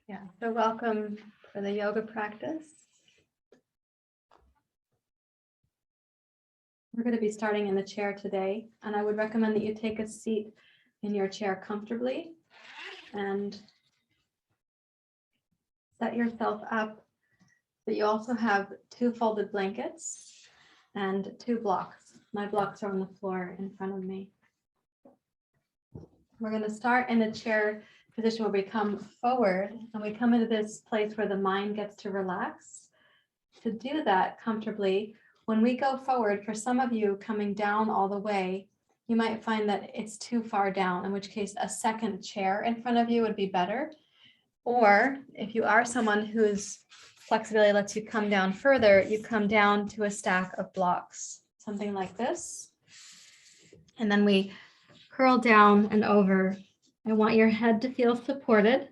Yeah, so welcome for the yoga practice. We're going to be starting in the chair today, and I would recommend that you take a seat in your chair comfortably and set yourself up so you also have 2 folded blankets and 2 blocks. My blocks are on the floor in front of me. We're going to start in a chair position where we come forward and we come into this place where the mind gets to relax. To do that comfortably, when we go forward, for some of you coming down all the way, you might find that it's too far down, in which case a second chair in front of you would be better. Or if you are someone whose flexibility lets you come down further, you come down to a stack of blocks, something like this. And then we curl down and over. I want your head to feel supported.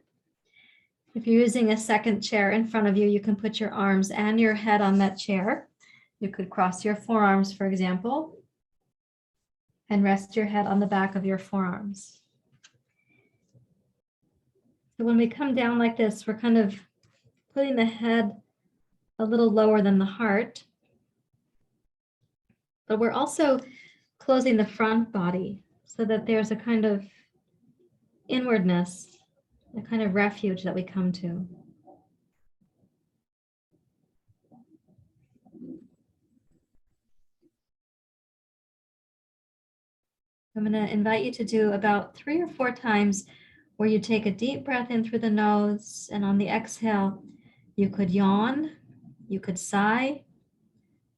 If you're using a second chair in front of you, you can put your arms and your head on that chair. You could cross your forearms, for example, and rest your head on the back of your forearms. So when we come down like this, we're kind of putting the head a little lower than the heart, but we're also closing the front body so that there's a kind of inwardness, a kind of refuge that we come to. I'm going to invite you to do about 3 or 4 times where you take a deep breath in through the nose, and on the exhale, you could yawn, you could sigh,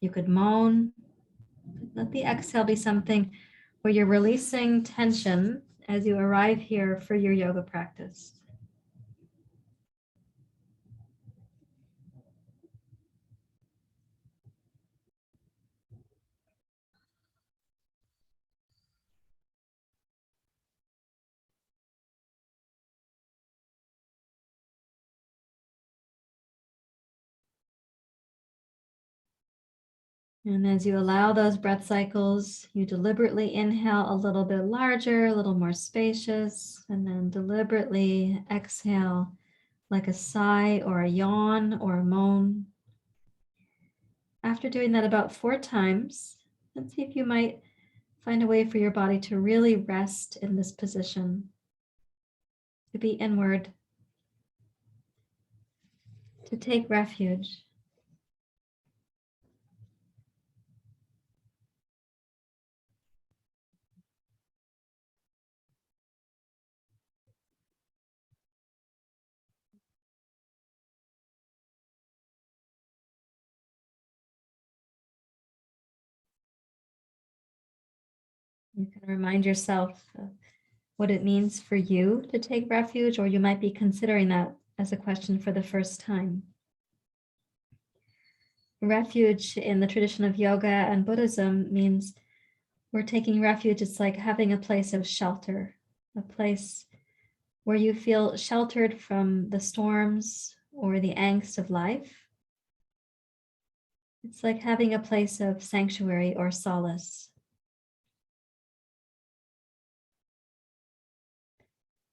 you could moan. Let the exhale be something where you're releasing tension as you arrive here for your yoga practice. And as you allow those breath cycles, you deliberately inhale a little bit larger, a little more spacious, and then deliberately exhale like a sigh or a yawn or a moan. After doing that about 4 times, let's see if you might find a way for your body to really rest in this position, to be inward, to take refuge. You can remind yourself of what it means for you to take refuge, or you might be considering that as a question for the first time. Refuge in the tradition of yoga and Buddhism means we're taking refuge. It's like having a place of shelter, a place where you feel sheltered from the storms or the angst of life. It's like having a place of sanctuary or solace.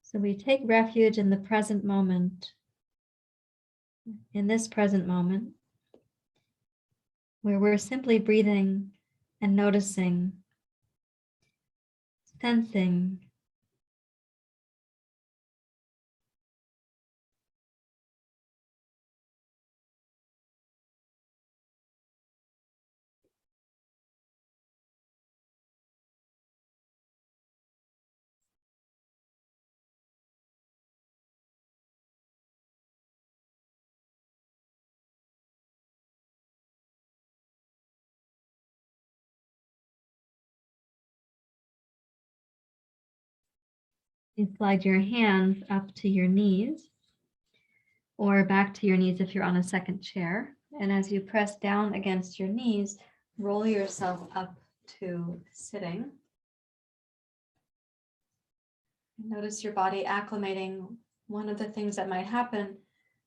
So we take refuge in the present moment, in this present moment, where we're simply breathing and noticing, sensing, you slide your hands up to your knees or back to your knees if you're on a second chair. And as you press down against your knees, roll yourself up to sitting. Notice your body acclimating. One of the things that might happen,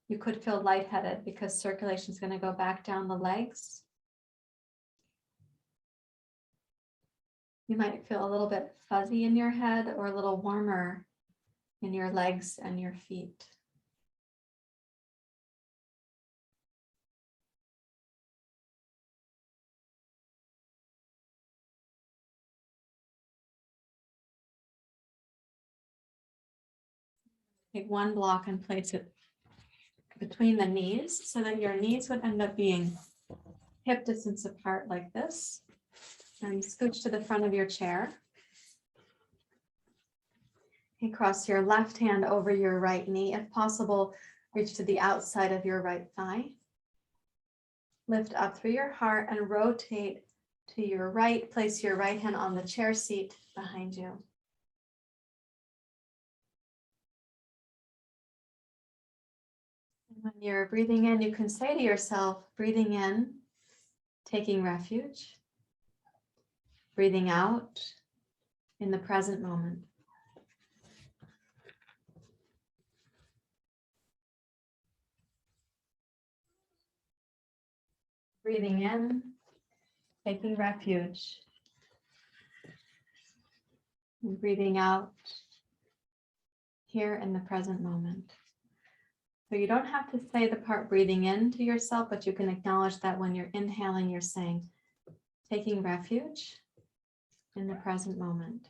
you could feel lightheaded because circulation is going to go back down the legs. You might feel a little bit fuzzy in your head or a little warmer in your legs and your feet. Take one block and place it between the knees so that your knees would end up being hip distance apart like this. And scooch to the front of your chair. And cross your left hand over your right knee. If possible, reach to the outside of your right thigh. Lift up through your heart and rotate to your right. Place your right hand on the chair seat behind you. And when you're breathing in, you can say to yourself, breathing in, taking refuge. Breathing out in the present moment. Breathing in, taking refuge. And breathing out here in the present moment. So you don't have to say the part breathing in to yourself, but you can acknowledge that when you're inhaling, you're saying, taking refuge in the present moment.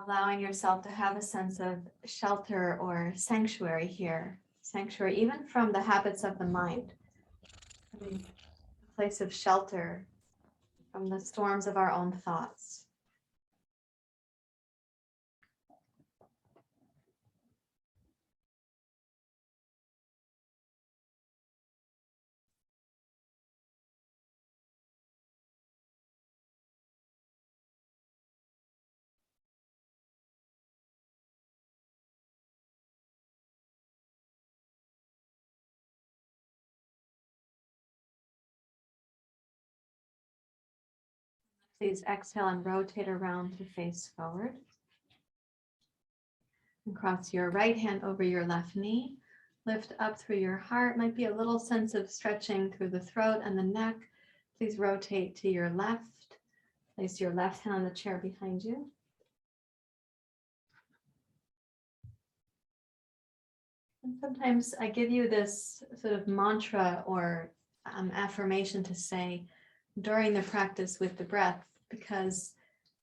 Allowing yourself to have a sense of shelter or sanctuary here. Sanctuary even from the habits of the mind. A place of shelter from the storms of our own thoughts. Please exhale and rotate around to face forward. And cross your right hand over your left knee. Lift up through your heart. Might be a little sense of stretching through the throat and the neck. Please rotate to your left. Place your left hand on the chair behind you. And sometimes I give you this sort of mantra or affirmation to say during the practice with the breath, because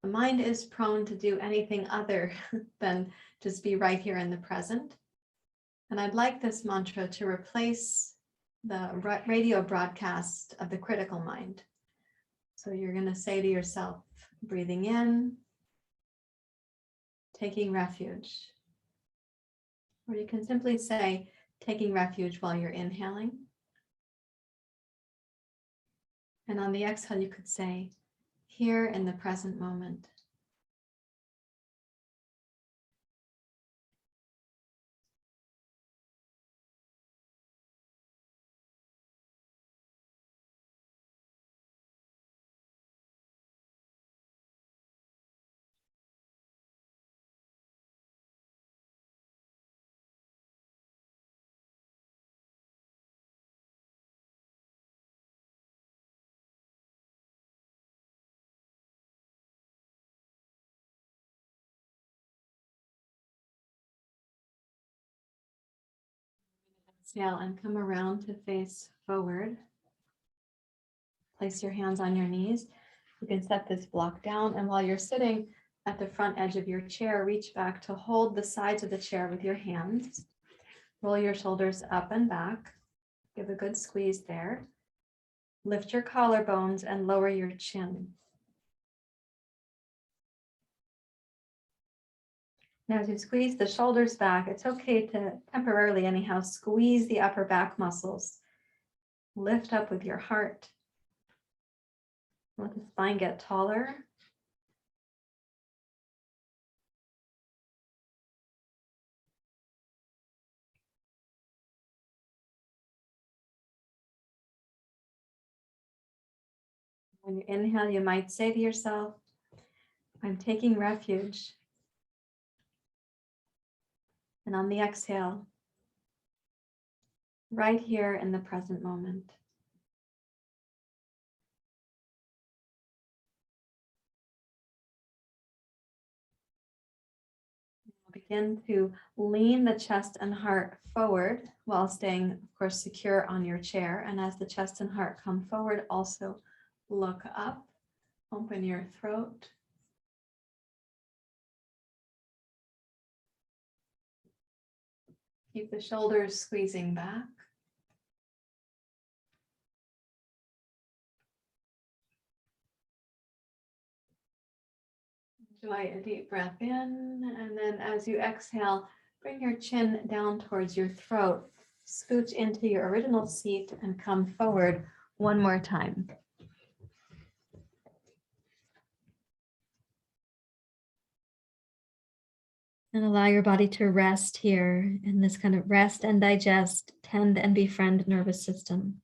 the mind is prone to do anything other than just be right here in the present. And I'd like this mantra to replace the radio broadcast of the critical mind. So you're going to say to yourself, breathing in, taking refuge. Or you can simply say, taking refuge while you're inhaling. And on the exhale, you could say, here in the present moment. Exhale and come around to face forward. Place your hands on your knees. You can set this block down, and while you're sitting at the front edge of your chair, reach back to hold the sides of the chair with your hands. Roll your shoulders up and back. Give a good squeeze there. Lift your collarbones and lower your chin. Now, as you squeeze the shoulders back, it's okay to temporarily anyhow squeeze the upper back muscles. Lift up with your heart. Let the spine get taller. When you inhale, you might say to yourself, I'm taking refuge. And on the exhale, right here in the present moment. Begin to lean the chest and heart forward while staying, of course, secure on your chair. And as the chest and heart come forward, also look up. Open your throat. Keep the shoulders squeezing back. Enjoy a deep breath in, and then as you exhale, bring your chin down towards your throat. Scooch into your original seat and come forward one more time. And allow your body to rest here in this kind of rest and digest, tend and befriend nervous system.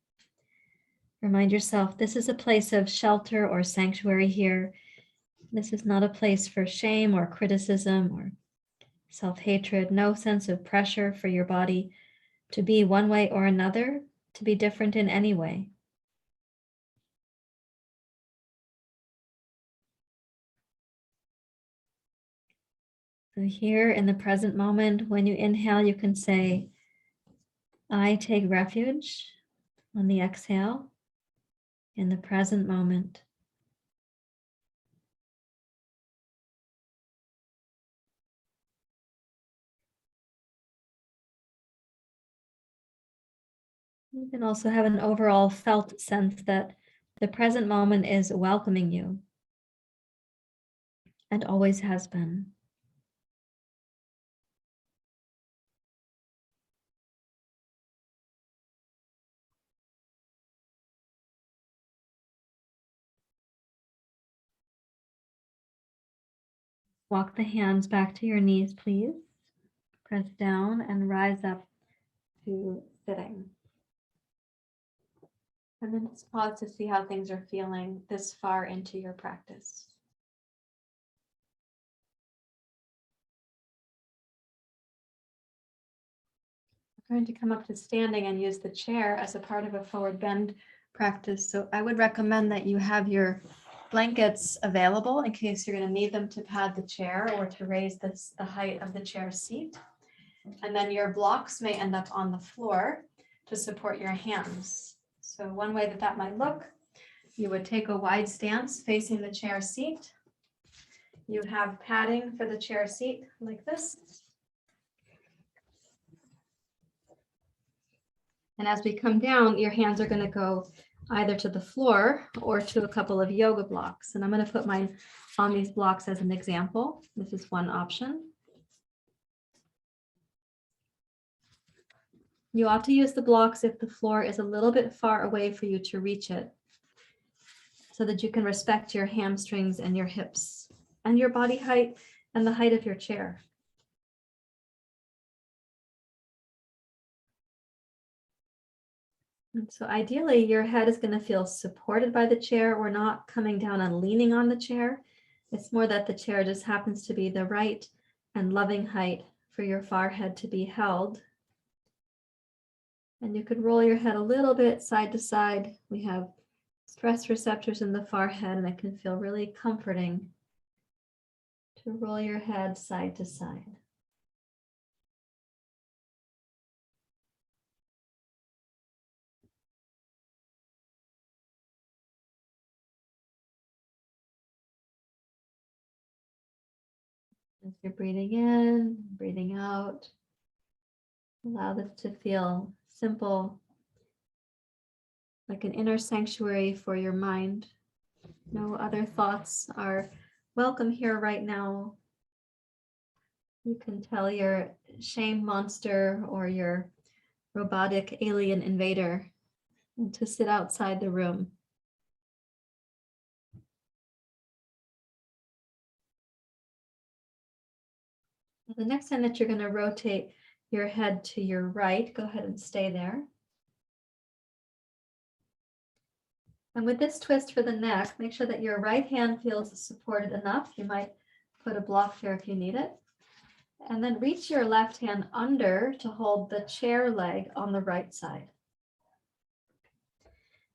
Remind yourself this is a place of shelter or sanctuary here. This is not a place for shame or criticism or self-hatred, no sense of pressure for your body to be one way or another, to be different in any way. So here in the present moment, when you inhale, you can say, I take refuge on the exhale in the present moment. You can also have an overall felt sense that the present moment is welcoming you and always has been. Walk the hands back to your knees, please. Press down and rise up to sitting. And then just pause to see how things are feeling this far into your practice. I'm going to come up to standing and use the chair as a part of a forward bend practice. So I would recommend that you have your blankets available in case you're going to need them to pad the chair or to raise the height of the chair seat. And then your blocks may end up on the floor to support your hands. So one way that might look, you would take a wide stance facing the chair seat. You have padding for the chair seat like this. And as we come down, your hands are going to go either to the floor or to a couple of yoga blocks. And I'm going to put mine on these blocks as an example. This is one option. You ought to use the blocks if the floor is a little bit far away for you to reach it, so that you can respect your hamstrings and your hips and your body height and the height of your chair. And so ideally, your head is going to feel supported by the chair. We're not coming down and leaning on the chair. It's more that the chair just happens to be the right and loving height for your forehead to be held. And you could roll your head a little bit side to side. We have stress receptors in the forehead, and it can feel really comforting to roll your head side to side. As you're breathing in, breathing out, allow this to feel simple, like an inner sanctuary for your mind. No other thoughts are welcome here right now. You can tell your shame monster or your robotic alien invader to sit outside the room. The next time that you're going to rotate your head to your right, go ahead and stay there. And with this twist for the neck, make sure that your right hand feels supported enough. You might put a block there if you need it. And then reach your left hand under to hold the chair leg on the right side.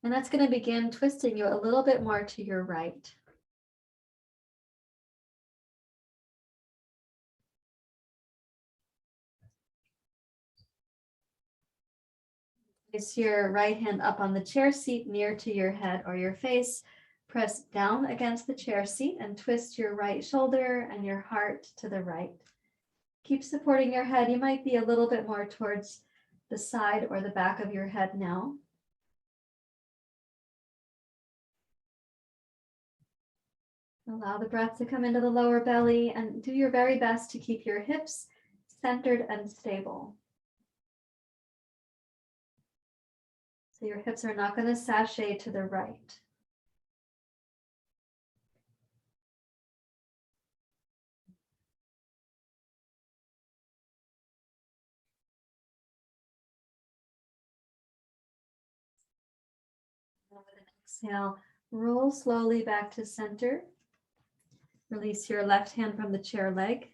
And that's going to begin twisting you a little bit more to your right. Place your right hand up on the chair seat near to your head or your face. Press down against the chair seat and twist your right shoulder and your heart to the right. Keep supporting your head. You might be a little bit more towards the side or the back of your head now. Allow the breath to come into the lower belly and do your very best to keep your hips centered and stable. So your hips are not going to sashay to the right. With an exhale, roll slowly back to center. Release your left hand from the chair leg.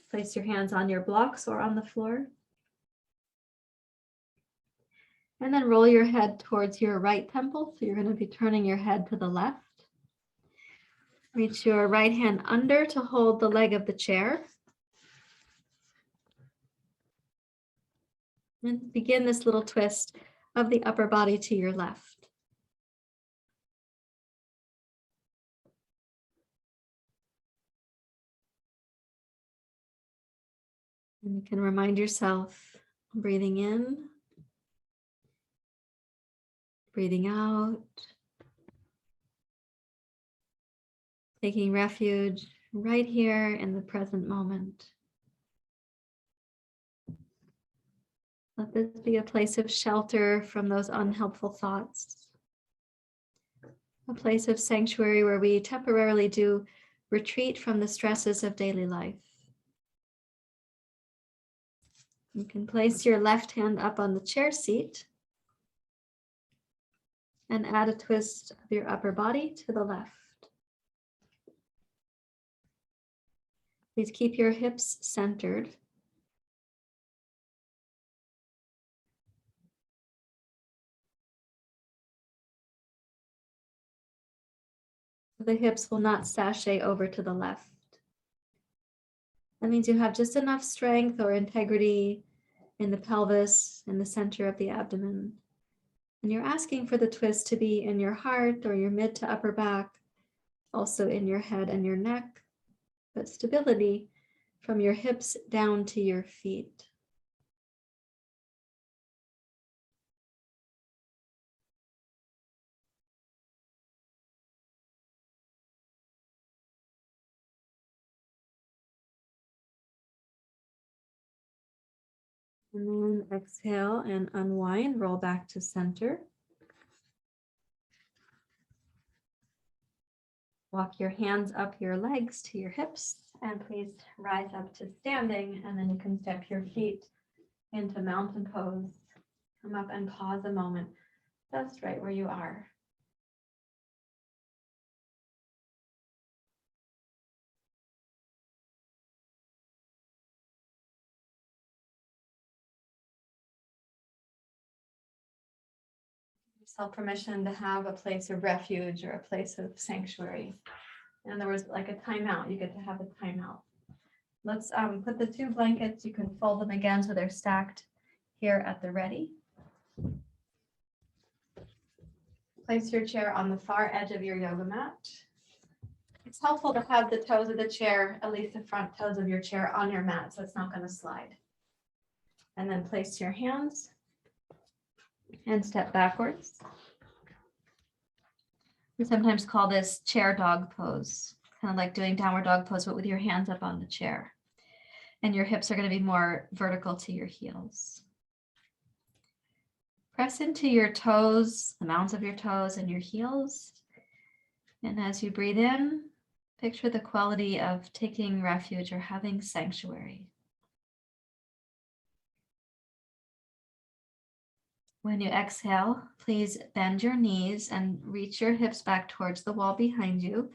Place your hands on your blocks or on the floor. And then roll your head towards your right temple. So you're going to be turning your head to the left. Reach your right hand under to hold the leg of the chair. And begin this little twist of the upper body to your left. And you can remind yourself, breathing in, breathing out, taking refuge right here in the present moment. Let this be a place of shelter from those unhelpful thoughts. A place of sanctuary where we temporarily do retreat from the stresses of daily life. You can place your left hand up on the chair seat and add a twist of your upper body to the left. Please keep your hips centered. The hips will not sashay over to the left. That means you have just enough strength or integrity in the pelvis, in the center of the abdomen. And you're asking for the twist to be in your heart or your mid to upper back, also in your head and your neck, but stability from your hips down to your feet. And then exhale and unwind, roll back to center. Walk your hands up your legs to your hips and please rise up to standing, and then you can step your feet into mountain pose. Come up and pause a moment, just right where you are. Yourself permission to have a place of refuge or a place of sanctuary. In other words, like a timeout, you get to have a timeout. Let's put the two blankets, you can fold them again so they're stacked here at the ready. Place your chair on the far edge of your yoga mat. It's helpful to have the toes of the chair, at least the front toes of your chair, on your mat so it's not going to slide. And then place your hands and step backwards. We sometimes call this chair dog pose, kind of like doing downward dog pose, but with your hands up on the chair. And your hips are going to be more vertical to your heels. Press into your toes, the mounds of your toes and your heels. And as you breathe in, picture the quality of taking refuge or having sanctuary. When you exhale, please bend your knees and reach your hips back towards the wall behind you.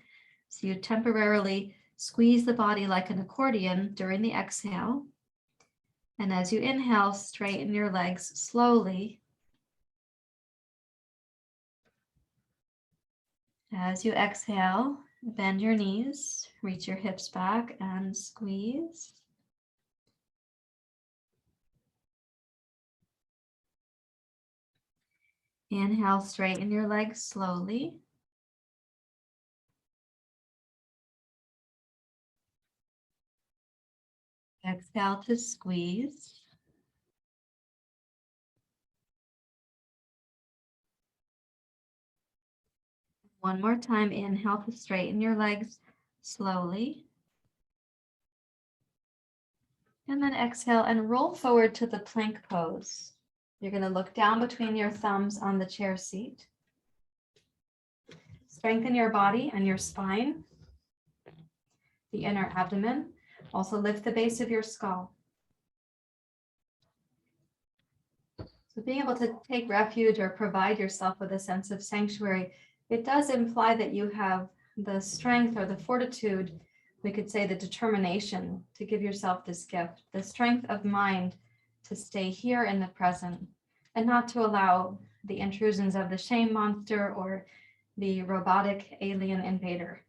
So you temporarily squeeze the body like an accordion during the exhale. And as you inhale, straighten your legs slowly. As you exhale, bend your knees, reach your hips back and squeeze. Inhale, straighten your legs slowly. Exhale to squeeze. One more time, inhale to straighten your legs slowly. And then exhale and roll forward to the plank pose. You're going to look down between your thumbs on the chair seat. Strengthen your body and your spine, the inner abdomen. Also lift the base of your skull. So being able to take refuge or provide yourself with a sense of sanctuary, it does imply that you have the strength or the fortitude, we could say the determination to give yourself this gift, the strength of mind to stay here in the present and not to allow the intrusions of the shame monster or the robotic alien invader.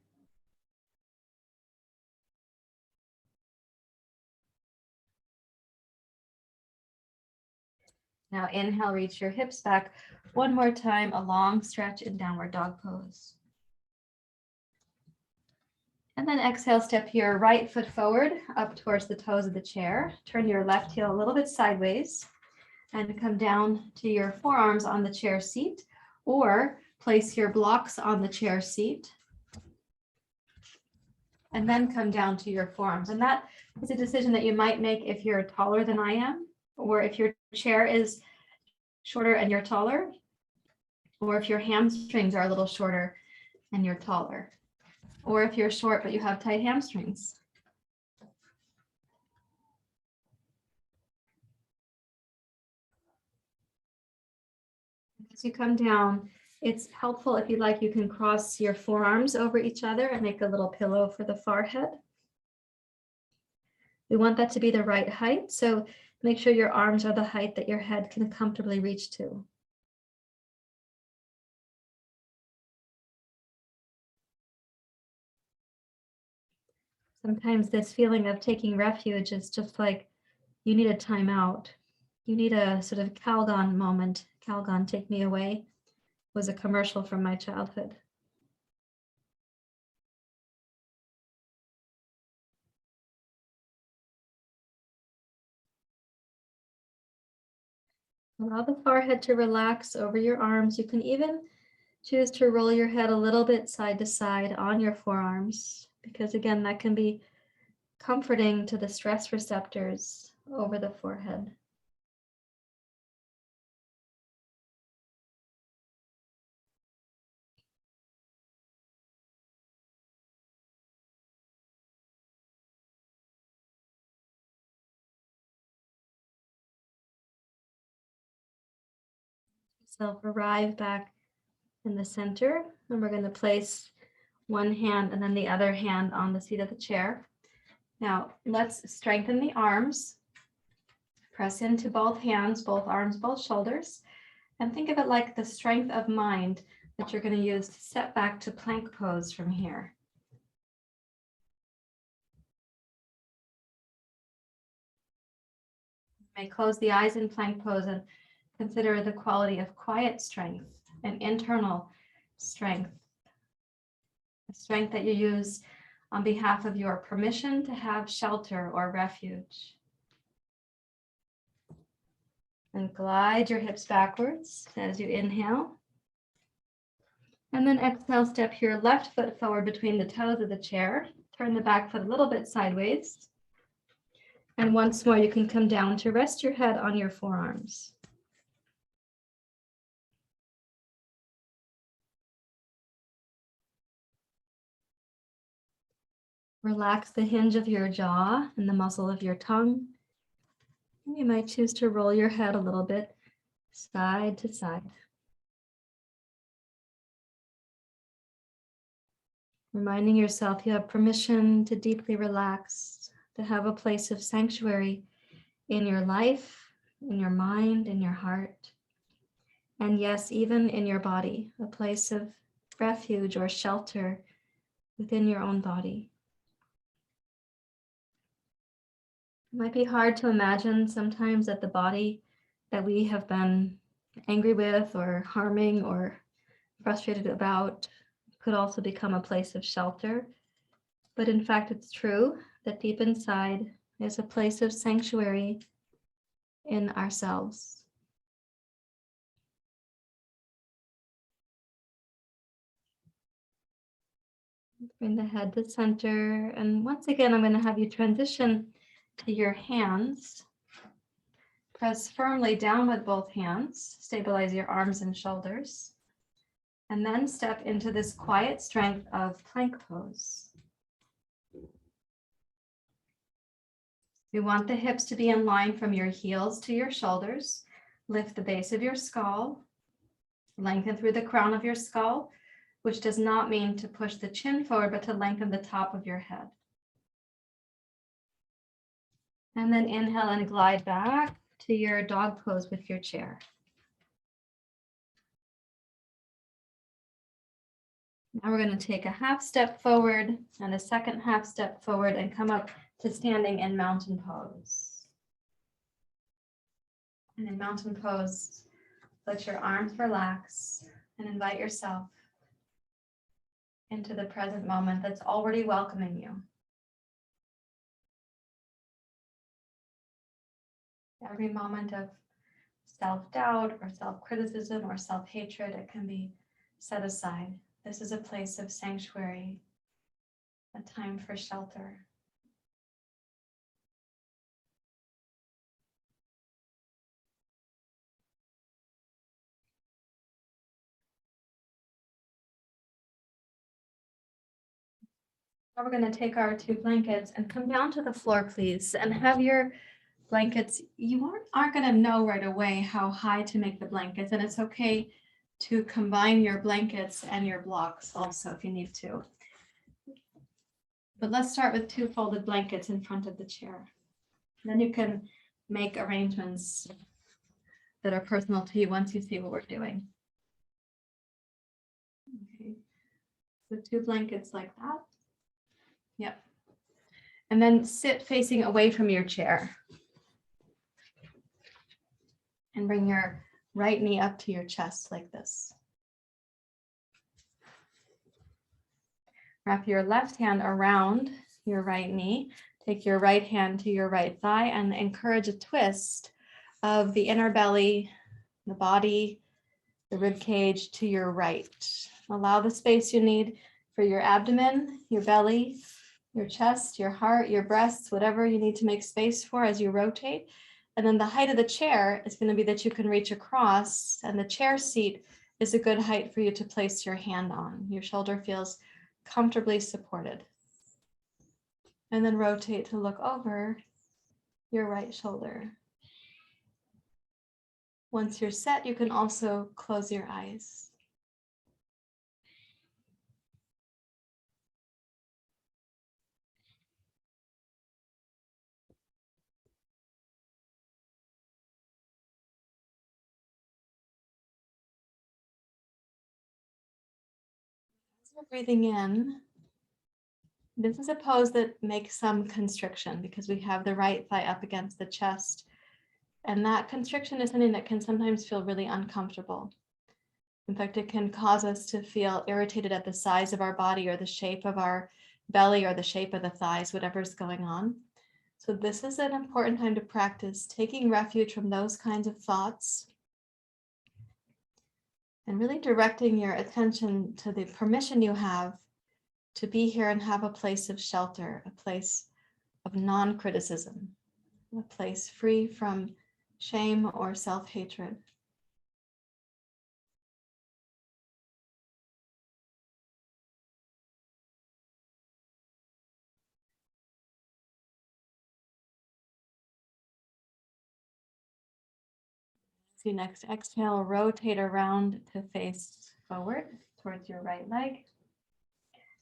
Now inhale, reach your hips back. One more time, a long stretch in downward dog pose. And then exhale, step your right foot forward up towards the toes of the chair. Turn your left heel a little bit sideways and come down to your forearms on the chair seat, or place your blocks on the chair seat and then come down to your forearms. And that is a decision that you might make if you're taller than I am, or if your chair is shorter and you're taller, or if your hamstrings are a little shorter and you're taller, or if you're short but you have tight hamstrings. As you come down, it's helpful if you like, you can cross your forearms over each other and make a little pillow for the forehead. We want that to be the right height, so make sure your arms are the height that your head can comfortably reach to. Sometimes this feeling of taking refuge is just like you need a timeout. You need a sort of Calgon moment. Calgon, take me away, was a commercial from my childhood. Allow the forehead to relax over your arms. You can even choose to roll your head a little bit side to side on your forearms, because again, that can be comforting to the stress receptors over the forehead. So arrive back in the center, and we're going to place one hand and then the other hand on the seat of the chair. Now let's strengthen the arms. Press into both hands, both arms, both shoulders, and think of it like the strength of mind that you're going to use to step back to plank pose from here. You may close the eyes in plank pose and consider the quality of quiet strength and internal strength, a strength that you use on behalf of your permission to have shelter or refuge. And glide your hips backwards as you inhale. And then exhale, step your left foot forward between the toes of the chair. Turn the back foot a little bit sideways. And once more, you can come down to rest your head on your forearms. Relax the hinge of your jaw and the muscle of your tongue. You might choose to roll your head a little bit side to side. Reminding yourself you have permission to deeply relax, to have a place of sanctuary in your life, in your mind, in your heart, and yes, even in your body, a place of refuge or shelter within your own body. It might be hard to imagine sometimes that the body that we have been angry with or harming or frustrated about could also become a place of shelter. But in fact, it's true that deep inside, is a place of sanctuary in ourselves. Bring the head to center. And once again, I'm going to have you transition to your hands. Press firmly down with both hands. Stabilize your arms and shoulders. And then step into this quiet strength of plank pose. We want the hips to be in line from your heels to your shoulders. Lift the base of your skull. Lengthen through the crown of your skull, which does not mean to push the chin forward, but to lengthen the top of your head. And then inhale and glide back to your dog pose with your chair. Now we're going to take a half step forward and a second half step forward and come up to standing in mountain pose. And in mountain pose, let your arms relax and invite yourself into the present moment that's already welcoming you. Every moment of self-doubt or self-criticism or self-hatred, it can be set aside. This is a place of sanctuary, a time for shelter. Now we're going to take our 2 blankets and come down to the floor, please, and have your blankets. You aren't going to know right away how high to make the blankets, and it's okay to combine your blankets and your blocks also if you need to. But let's start with 2 folded blankets in front of the chair. Then you can make arrangements that are personal to you once you see what we're doing. Okay, so 2 blankets like that. Yep. And then sit facing away from your chair. And bring your right knee up to your chest like this. Wrap your left hand around your right knee. Take your right hand to your right thigh and encourage a twist of the inner belly, the body, the rib cage to your right. Allow the space you need for your abdomen, your belly, your chest, your heart, your breasts, whatever you need to make space for as you rotate. And then the height of the chair is going to be that you can reach across, and the chair seat is a good height for you to place your hand on. Your shoulder feels comfortably supported. And then rotate to look over your right shoulder. Once you're set, you can also close your eyes. As we're breathing in, this is a pose that makes some constriction because we have the right thigh up against the chest. And that constriction is something that can sometimes feel really uncomfortable. In fact, it can cause us to feel irritated at the size of our body or the shape of our belly or the shape of the thighs, whatever's going on. So this is an important time to practice taking refuge from those kinds of thoughts and really directing your attention to the permission you have to be here and have a place of shelter, a place of non-criticism, a place free from shame or self-hatred. As you next exhale, rotate around to face forward towards your right leg.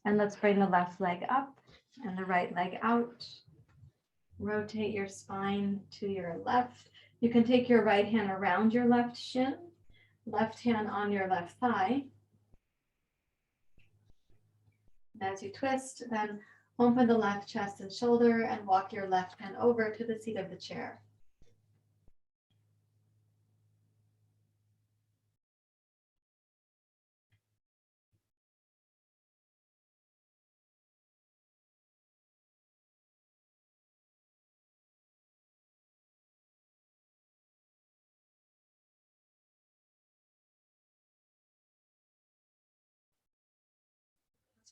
And let's bring the left leg up and the right leg out. Rotate your spine to your left. You can take your right hand around your left shin, left hand on your left thigh. As you twist, then open the left chest and shoulder and walk your left hand over to the seat of the chair.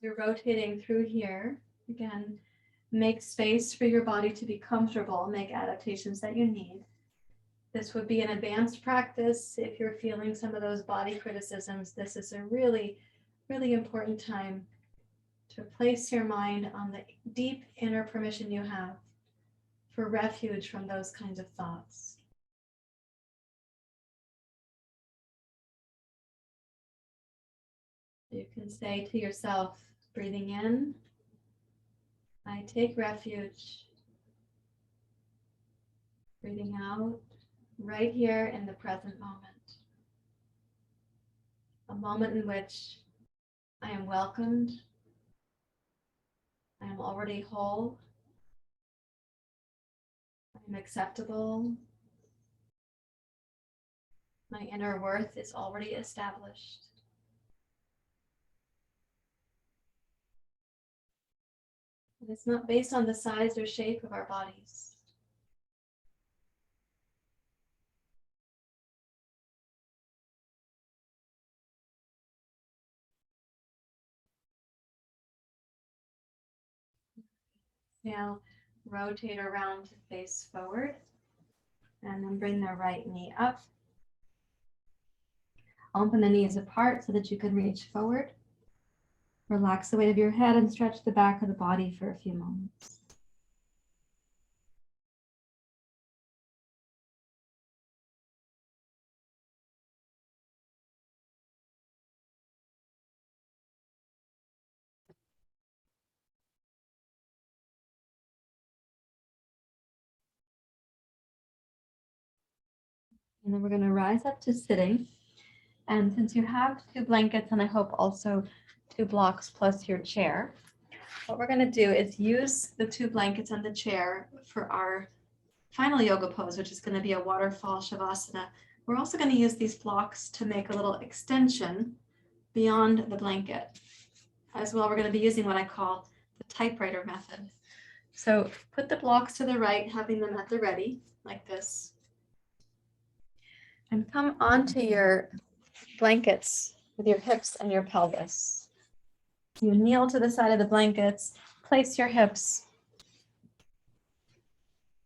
You're rotating through here. Again, make space for your body to be comfortable, make adaptations that you need. This would be an advanced practice if you're feeling some of those body criticisms. This is a really, really important time to place your mind on the deep inner permission you have for refuge from those kinds of thoughts. You can say to yourself, breathing in, I take refuge. Breathing out, right here in the present moment. A moment in which I am welcomed. I am already whole. I am acceptable. My inner worth is already established. And it's not based on the size or shape of our bodies. Now rotate around to face forward and then bring the right knee up. Open the knees apart so that you can reach forward. Relax the weight of your head and stretch the back of the body for a few moments. And then we're going to rise up to sitting. And since you have 2 blankets and I hope also 2 blocks plus your chair, what we're going to do is use the 2 blankets and the chair for our final yoga pose, which is going to be a Waterfall Shavasana. We're also going to use these blocks to make a little extension beyond the blanket. As well, we're going to be using what I call the Typewriter Method. So put the blocks to the right, having them at the ready, like this. And come onto your blankets with your hips and your pelvis. You kneel to the side of the blankets, place your hips,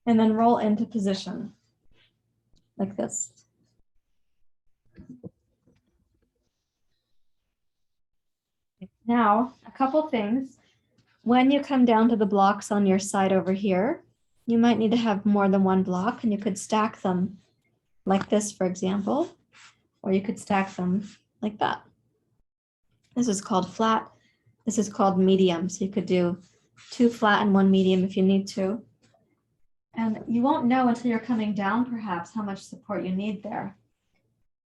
and then roll into position like this. Now, a couple things. When you come down to the blocks on your side over here, you might need to have more than 1 block, and you could stack them like this, for example, or you could stack them like that. This is called flat. This is called medium. So you could do 2 flat and 1 medium if you need to. And you won't know until you're coming down, perhaps, how much support you need there.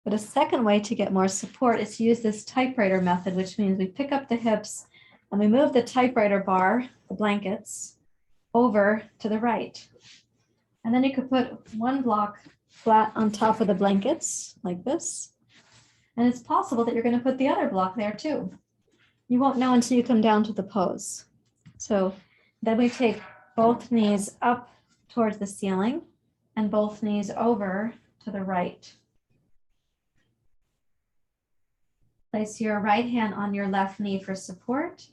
But a second way to get more support is to use this typewriter method, which means we pick up the hips and we move the typewriter bar, the blankets, over to the right. And then you could put 1 block flat on top of the blankets like this. And it's possible that you're going to put the other block there too. You won't know until you come down to the pose. So then we take both knees up towards the ceiling and both knees over to the right. Place your right hand on your left knee for support.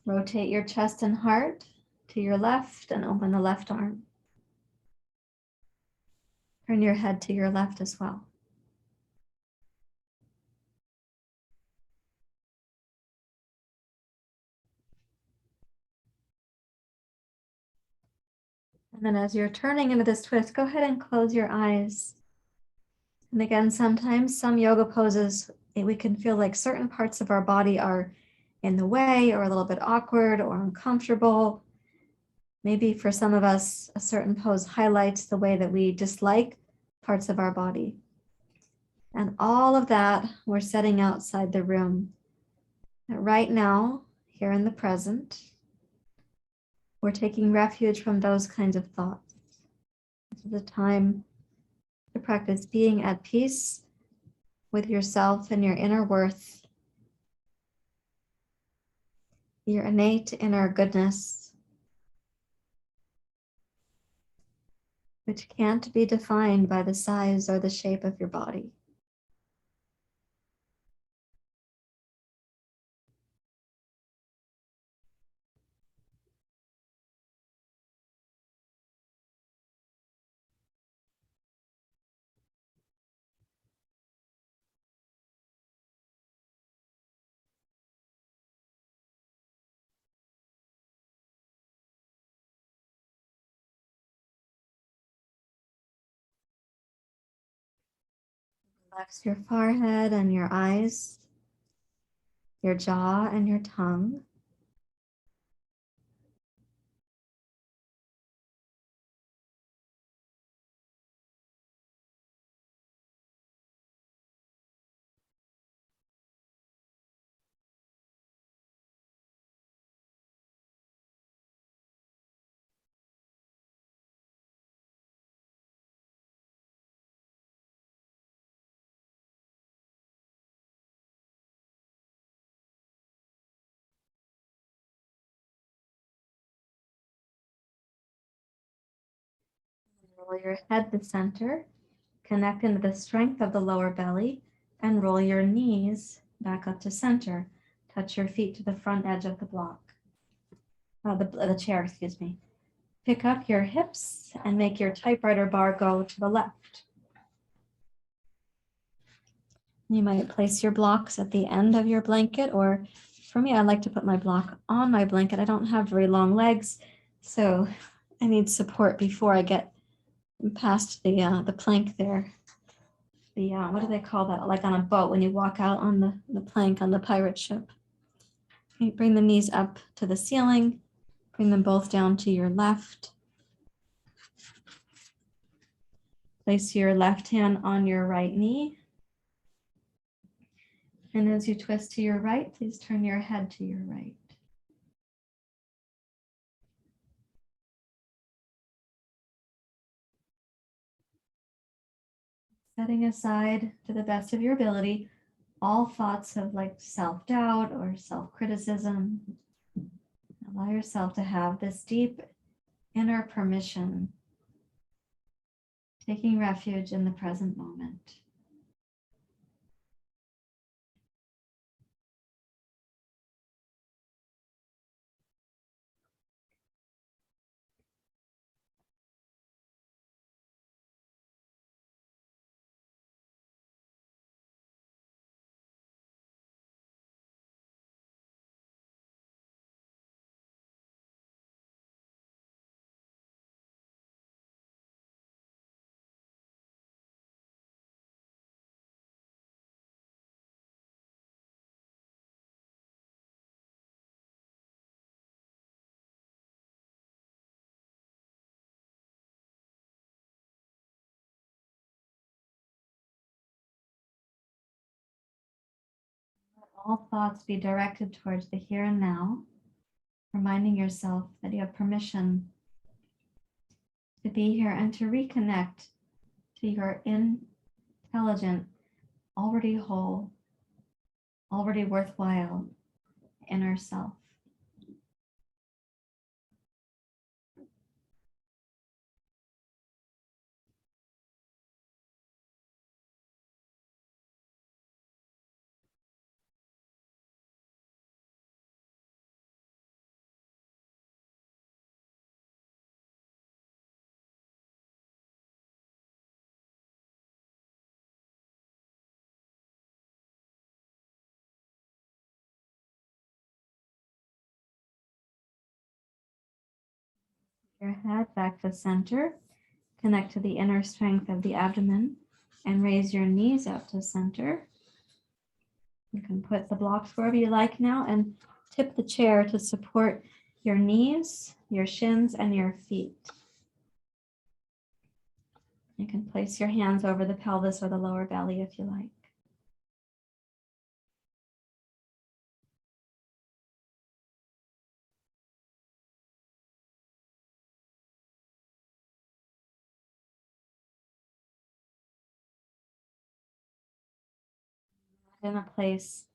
Rotate your chest and heart to your left and open the left arm. Turn your head to your left as well. And then as you're turning into this twist, go ahead and close your eyes. And again, sometimes some yoga poses, we can feel like certain parts of our body are in the way or a little bit awkward or uncomfortable. Maybe for some of us, a certain pose highlights the way that we dislike parts of our body. And all of that we're setting outside the room. Right now, here in the present, we're taking refuge from those kinds of thoughts. This is a time to practice being at peace with yourself and your inner worth, your innate inner goodness, which can't be defined by the size or the shape of your body. Relax your forehead and your eyes, your jaw and your tongue. Roll your head to center, connect into the strength of the lower belly, and roll your knees back up to center. Touch your feet to the front edge of the block, the chair, excuse me. Pick up your hips and make your typewriter bar go to the left. You might place your blocks at the end of your blanket, or for me, I like to put my block on my blanket. I don't have very long legs, so I need support before I get past the plank there. What do they call that? Like on a boat when you walk out on the plank on the pirate ship. Okay, bring the knees up to the ceiling. Bring them both down to your left. Place your left hand on your right knee. And as you twist to your right, please turn your head to your right. Setting aside, to the best of your ability, all thoughts of like self-doubt or self-criticism. Allow yourself to have this deep inner permission, taking refuge in the present moment. All thoughts be directed towards the here and now, reminding yourself that you have permission to be here and to reconnect to your intelligent, already whole, already worthwhile inner self. Your head back to center. Connect to the inner strength of the abdomen and raise your knees up to center. You can put the blocks wherever you like now and tip the chair to support your knees, your shins, and your feet. You can place your hands over the pelvis or the lower belly if you like. In a place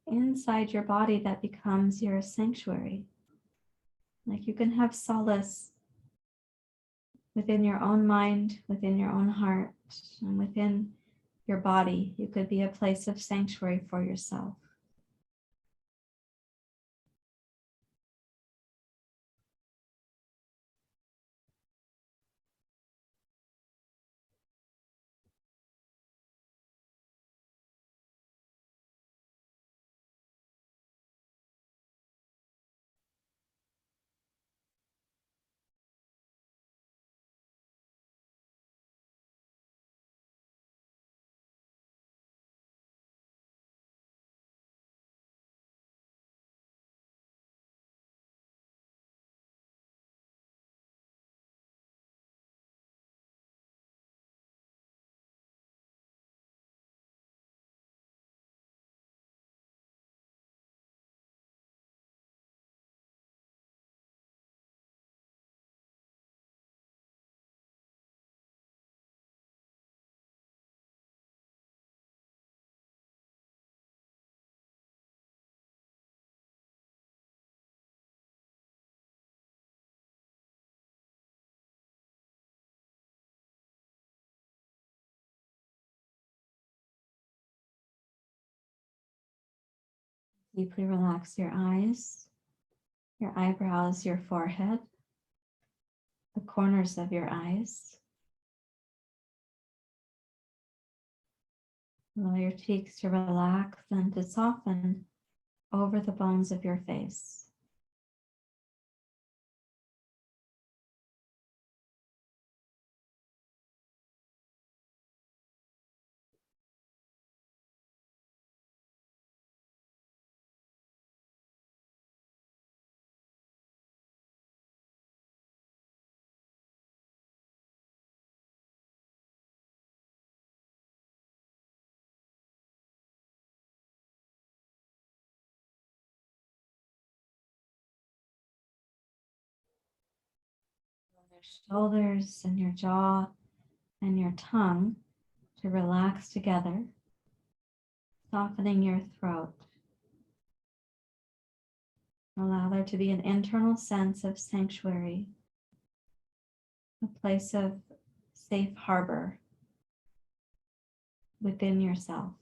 inside your body that becomes your sanctuary. Like you can have solace within your own mind, within your own heart, and within your body. You could be a place of sanctuary for yourself. Deeply relax your eyes, your eyebrows, your forehead, the corners of your eyes. Allow your cheeks to relax and to soften over the bones of your face. Your shoulders and your jaw and your tongue to relax together, softening your throat. Allow there to be an internal sense of sanctuary, a place of safe harbor within yourself.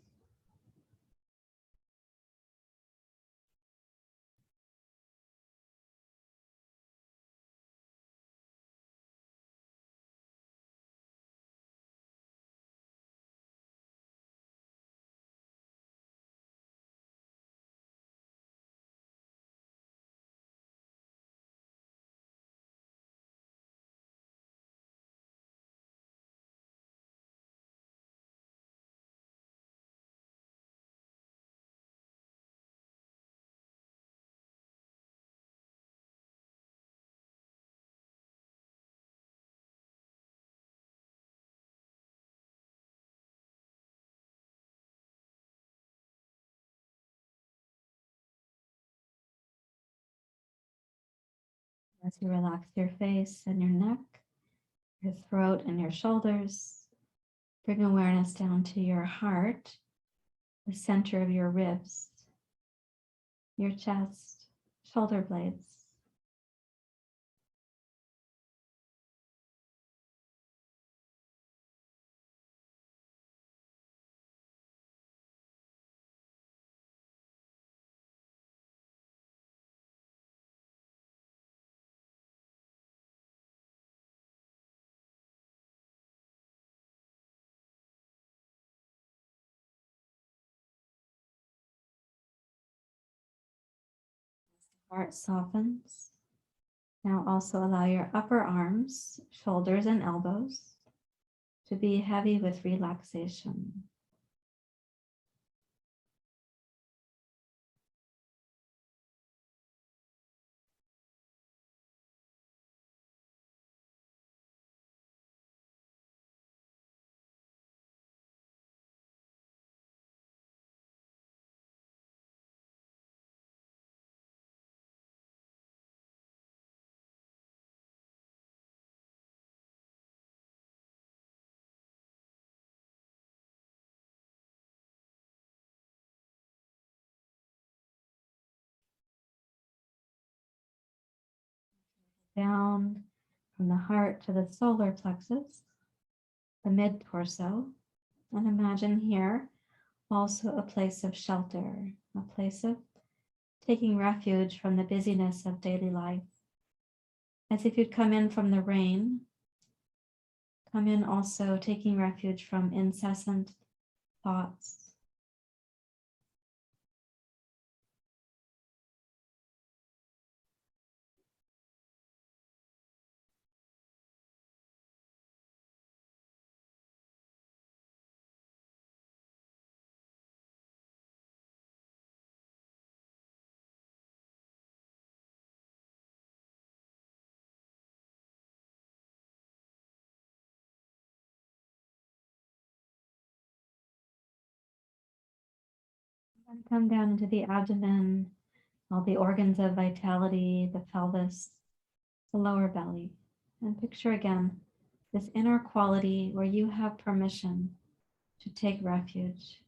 As you relax your face and your neck, your throat and your shoulders, bring awareness down to your heart, the center of your ribs, your chest, shoulder blades. Heart softens. Now also allow your upper arms, shoulders, and elbows to be heavy with relaxation. Down from the heart to the solar plexus, the mid-torso, and imagine here also a place of shelter, a place of taking refuge from the busyness of daily life. As if you'd come in from the rain, come in also taking refuge from incessant thoughts. And come down into the abdomen, all the organs of vitality, the pelvis, the lower belly. And picture again this inner quality where you have permission to take refuge.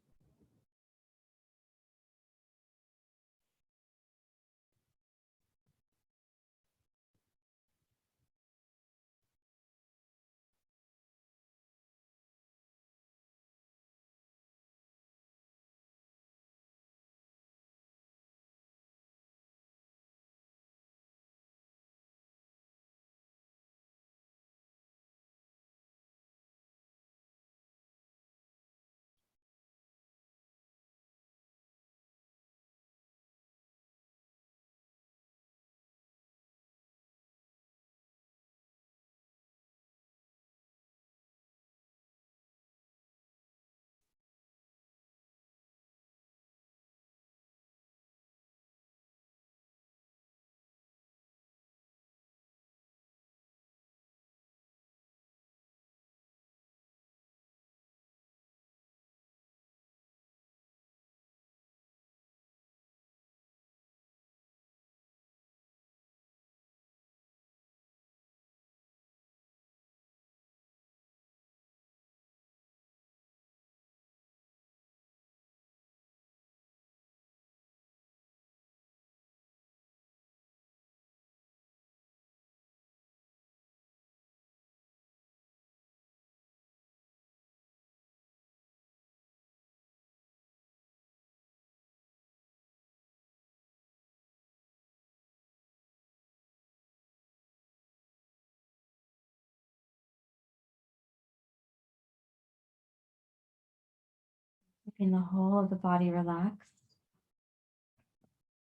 Keeping the whole of the body relaxed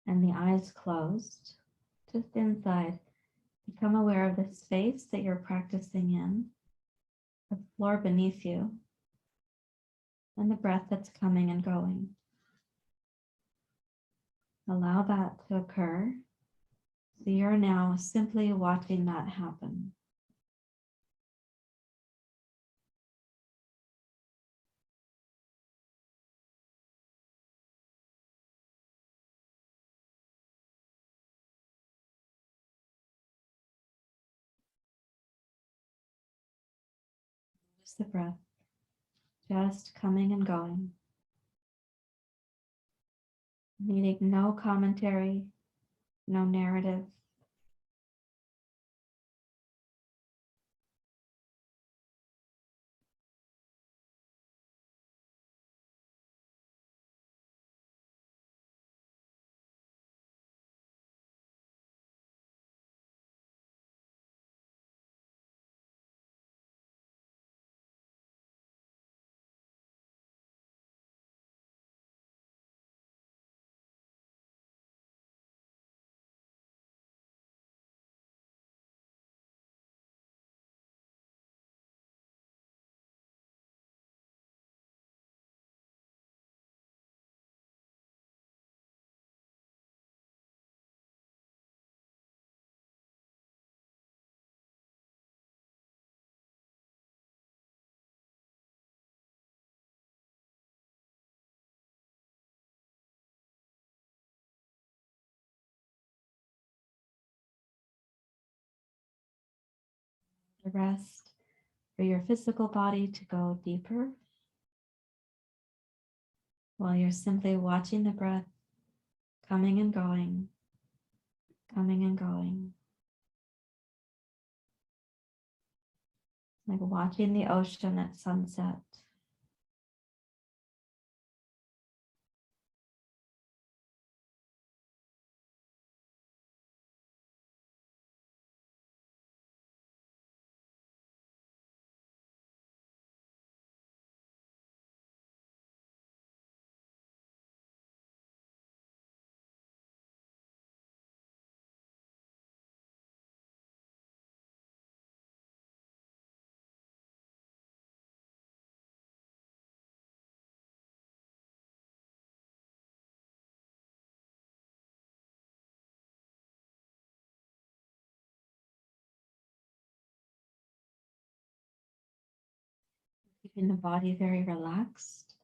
and the eyes closed, just inside. Become aware of the space that you're practicing in, the floor beneath you, and the breath that's coming and going. Allow that to occur. So you're now simply watching that happen. Just the breath, just coming and going. Needing no commentary, no narrative. The rest for your physical body to go deeper while you're simply watching the breath coming and going, coming and going. Like watching the ocean at sunset. Keeping the body very relaxed,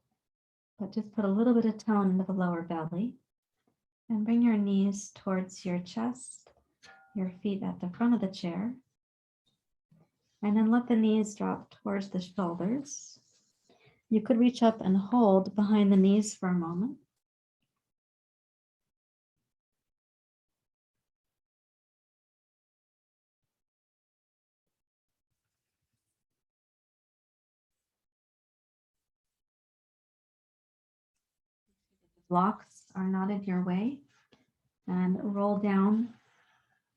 but just put a little bit of tone into the lower belly and bring your knees towards your chest, your feet at the front of the chair, and then let the knees drop towards the shoulders. You could reach up and hold behind the knees for a moment. Blocks are not in your way, and roll down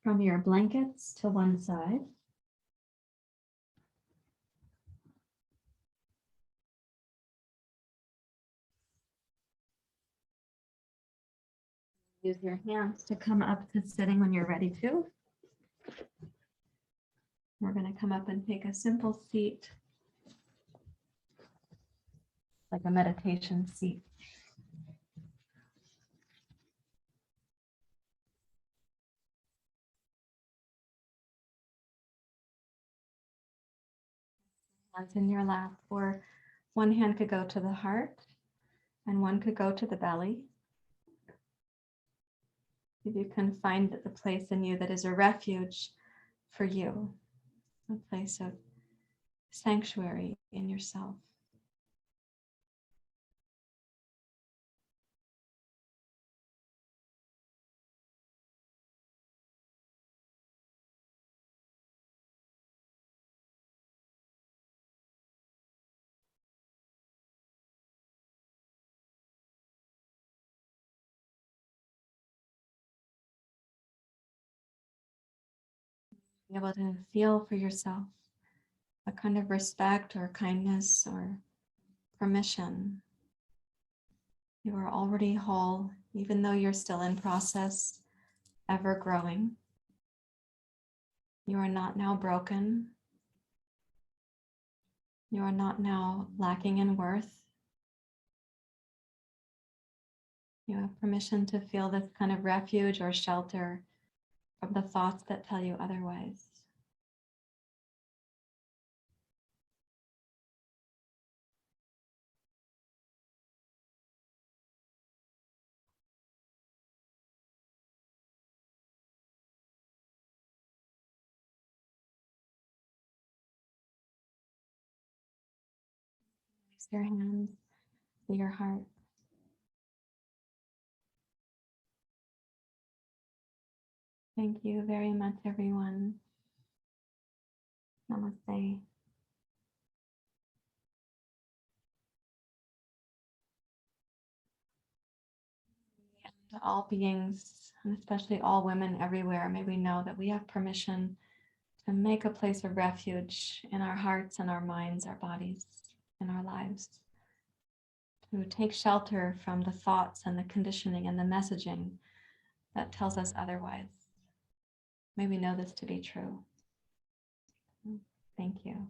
from your blankets to one side. Use your hands to come up to sitting when you're ready to. We're going to come up and take a simple seat, like a meditation seat. Hands in your lap, or one hand could go to the heart and one could go to the belly. If you can find the place in you that is a refuge for you, a place of sanctuary in yourself. Be able to feel for yourself a kind of respect or kindness or permission You are already whole, even though you're still in process, ever growing. You are not now broken. You are not now lacking in worth. You have permission to feel this kind of refuge or shelter from the thoughts that tell you otherwise. Raise your hands to your heart. Thank you very much, everyone. Namaste. To all beings, and especially all women everywhere, may we know that we have permission to make a place of refuge in our hearts and our minds, our bodies, in our lives. To take shelter from the thoughts and the conditioning and the messaging that tells us otherwise. May we know this to be true. Thank you.